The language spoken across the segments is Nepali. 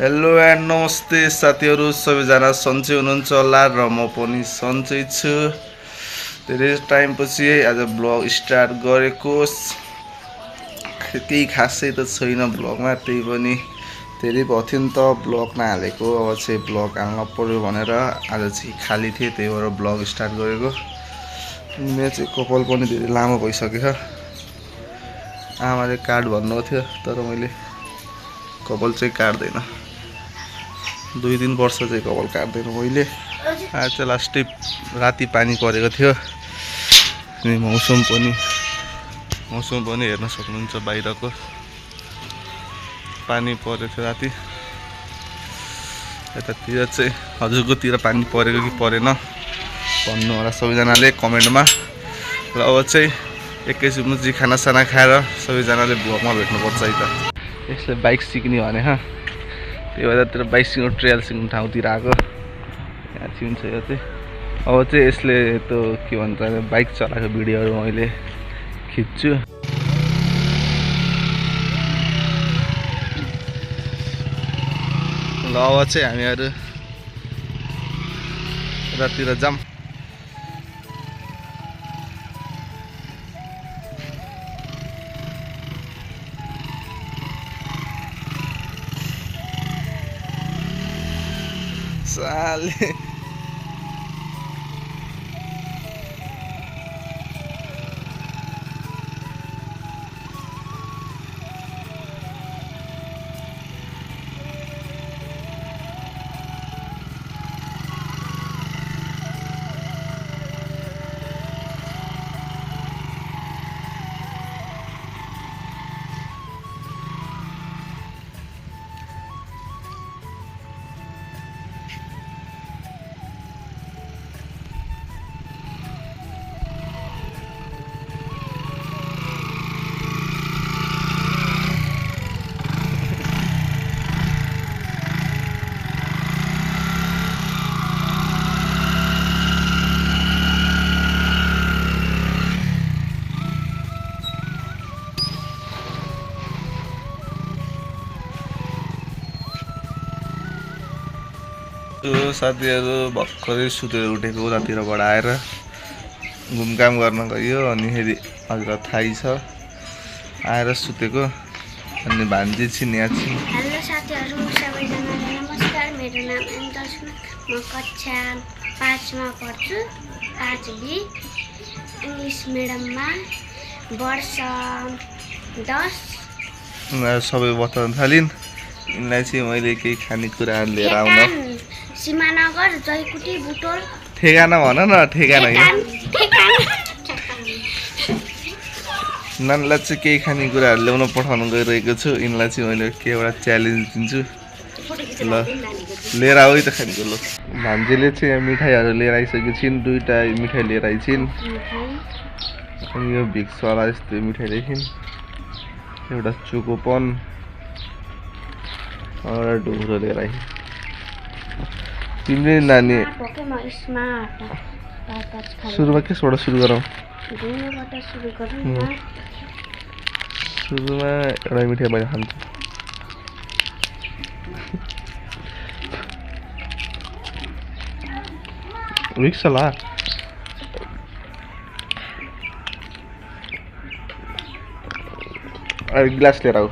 हेलो एन्ड नमस्ते साथीहरु, सबैजना सन्चै हुनुहुन्छ होला र म पनि सन्चै छु। धेरै टाइमपछि आज ब्लग स्टार्ट गरेको। केही खासै त छैन ब्लगमा, त्यही पनि धेरै भयो थियो नि त ब्लग नहालेको। अब चाहिँ ब्लग हाल्न पर्यो भनेर आज चाहिँ खाली थिएँ, त्यही भएर ब्लग स्टार्ट गरेको। मेरो चाहिँ कपाल पनि धेरै लामो भइसक्यो। आमाले काट भन्नुभएको थियो तर मैले कपाल चाहिँ काट्दैन। 2-3 वर्ष चाहिँ कपाल काट्दैन मैले। आज चाहिँ लास्टै राति पानी परेको थियो अनि मौसम पनि हेर्न सक्नुहुन्छ बाहिरको। पानी परेको थियो राति। यतातिर चाहिँ हजुरकोतिर पानी परेको कि परेन भन्नु होला सबैजनाले कमेन्टमा। र अब चाहिँ एकैछिनमा चाहिँ खानासाना खाएर सबैजनाले ब्लगमा भेट्नुपर्छ है त। यसले बाइक सिक्ने भने त्यही भएर तर बाइक सिक्नु ट्रेल सिक्नु ठाउँतिर आएको। यहाँ चिन्छ यो चाहिँ। अब चाहिँ यसले त्यो के भन्छ बाइक चलाएको भिडियोहरू मैले खिच्छु। ल अब चाहिँ हामीहरू यतातिर जाऊँ। साले साथीहरू भर्खरै सुतेर उठेको उतातिरबाट आएर घुमघाम गर्न गयो। अनि फेरि हजुरलाई थाहै छ आएर सुतेको। अनि भान्जी छिन् यहाँ छिन्। हेलो साथीहरू, सबैजनालाई नमस्कार। मेरो नाम एन्जल छ। म कक्षा 5 मा पढ्छु, 5B इङ्ग्लिस मिडियममा, वर्ष 10। उनीहरू सबै बताउन थालिन्। यिनलाई चाहिँ मैले केही खानेकुराहरू लिएर आउन। सीमानगर, जयकुटी, बुटोल। ठेगाना भन न, ठेगाना नानीलाई चाहिँ केही खानेकुराहरू ल्याउन पठाउनु गइरहेको छु। यिनलाई चाहिँ मैले के एउटा च्यालेन्ज दिन्छु। ल लिएर आऊ है त खानेको। ल भान्जीले चाहिँ यहाँ मिठाईहरू लिएर आइसकेको छिन्। 2टा मिठाई लिएर आइछिन्। अनि यो भिक्सवाला यस्तो मिठाईदेखि एउटा चोकोपन एउटा ढुङ्ग्रो लिएर आइ। तिमीले नानी सुरुमा केसबाट सुरु गरौँ? सुरुमा एउटा मिठाई मैले खान्छु। विक्सला गिलास लिएर आऊ।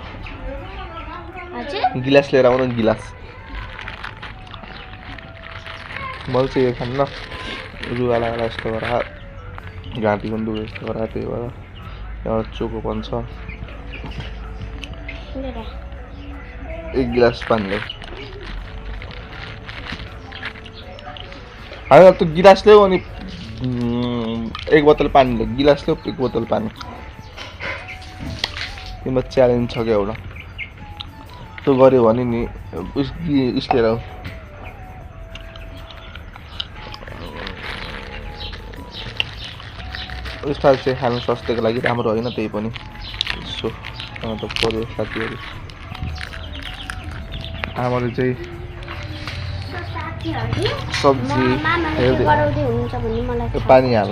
गिलास लिएर आऊ न, गिलास। मैले चाहिँ यो खान्न, रुवाला यस्तो गरेर घाँटी पनि दुख्यो यस्तो गरेर, त्यही भएर एउटा चोकोपन छ। 1 गिलास पानी ल्याऊ। होइन त्यो गिलास ल्याऊ अनि 1 बोतल पानी ल्याऊ। गिलास ल्याऊ, 1 बोतल पानी। तिम्रो च्यालेन्ज छ क्या एउटा। त्यो गऱ्यो भने नि उस लिएर आऊ। उस्ताद चाहिँ खानु स्वास्थ्यको लागि राम्रो होइन, त्यही पनि यसो त पर्यो साथीहरू। आमाले चाहिँ सब्जी पानी हाल।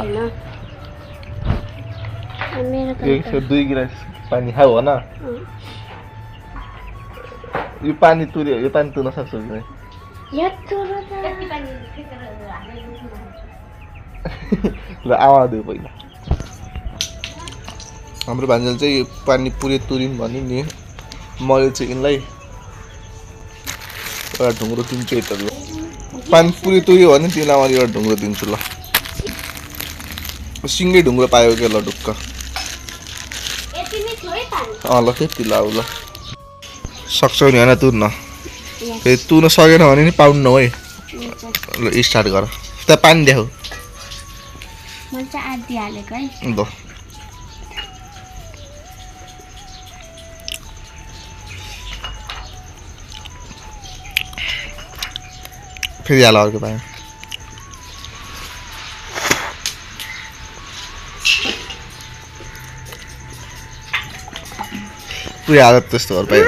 2 गिलास पानी खाऊ हो ना। यो पानी तुर्यो यो पानी तुर्न सक्छ कि नै यत्रो त ल आवा दियो पहिला हाम्रो भान्जाले चाहिँ यो पानी पुरै तुरिन् भन्यो नि मैले चाहिँ यिनलाई एउटा ढुङ्ग्रो दिन्छु है त ल पानी पुरै तुर्यो भने तिमीलाई मैले एउटा ढुङ्ग्रो दिन्छु ल सिङ्गै ढुङ्ग्रो पायो क्या ल ढुक्क यति नै थियो है पानी ल त्यति ल ल सक्छौ नि होइन तुर्न फेरि तुर्न सकेन भने नि पाउनु है ल स्टार्ट गर त्यहाँ पानी देखाऊ मैले चाहिँ आधी हालेको है ल फेरि हाल अर्को पानी पुरै हालत त्यस्तो घर पायो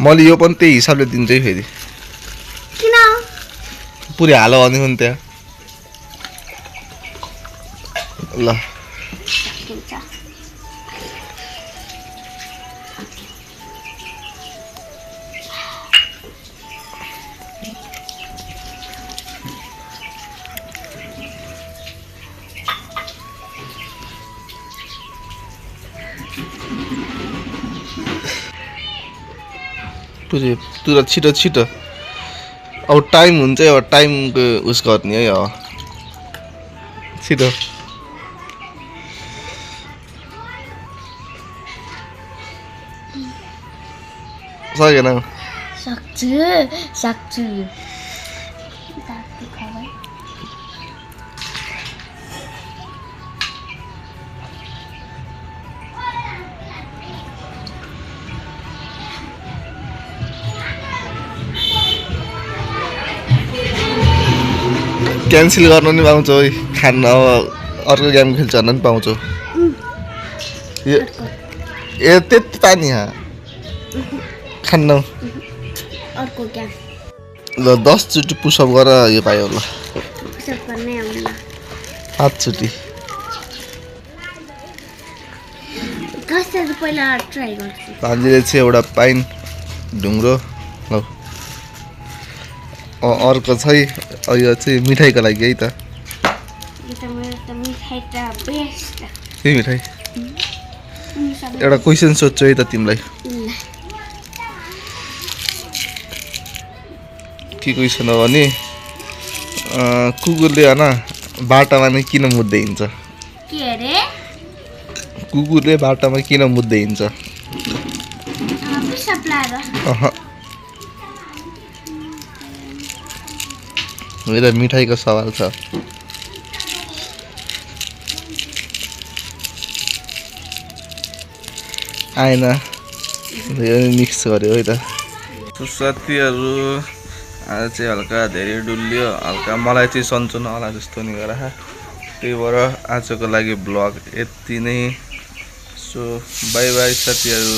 मैले यो पनि त्यही हिसाबले दिन्छु है फेरि किन पुरै हाल भने हुन् त्यहाँ ल सकिन्छ पुरै तुर छिटो छिटो अब टाइम हुन्छ अब टाइमको उस गर्ने है अब छिटो सकेन सक्छु क्यान्सल गर्न नि पाउँछौ है खान अब अर्को गेम खेल्छ भने पनि पाउँछौ यो ए त्यति पानी खान्न अर्को क्या ल 10 चोटि पुसअप गर यो पायो ल पुसअप गर्नै आउला 5 चोटि कसरी पहिला ट्राई गर्छु भान्जीले चाहिँ एउटा पाइन ढुङ्ग्रो ल अर्को चाहिँ यो चाहिँ मिठाईको लागि है त यो त मेरो त मिठाई त बेस्ट के मिठाई एउटा क्वेसन सोध्छु है त तिमीलाई के क्वेसन हो भने कुकुरले होइन बाटामा नै किन मुद्दै हिँड्छ के अरे कुकुरले बाटामा किन मुद्दै हिँड्छ पिसाब लाएर मेरो मिठाईको सवाल छ आएन यो मिक्स गर्यो है त साथीहरू आज चाहिँ हल्का धेरै डुल्यो हल्का मलाई चाहिँ सन्चो नहोला जस्तो नि गरा त्यही भएर आजको लागि ब्लग यति नै सो बाई बाई साथीहरू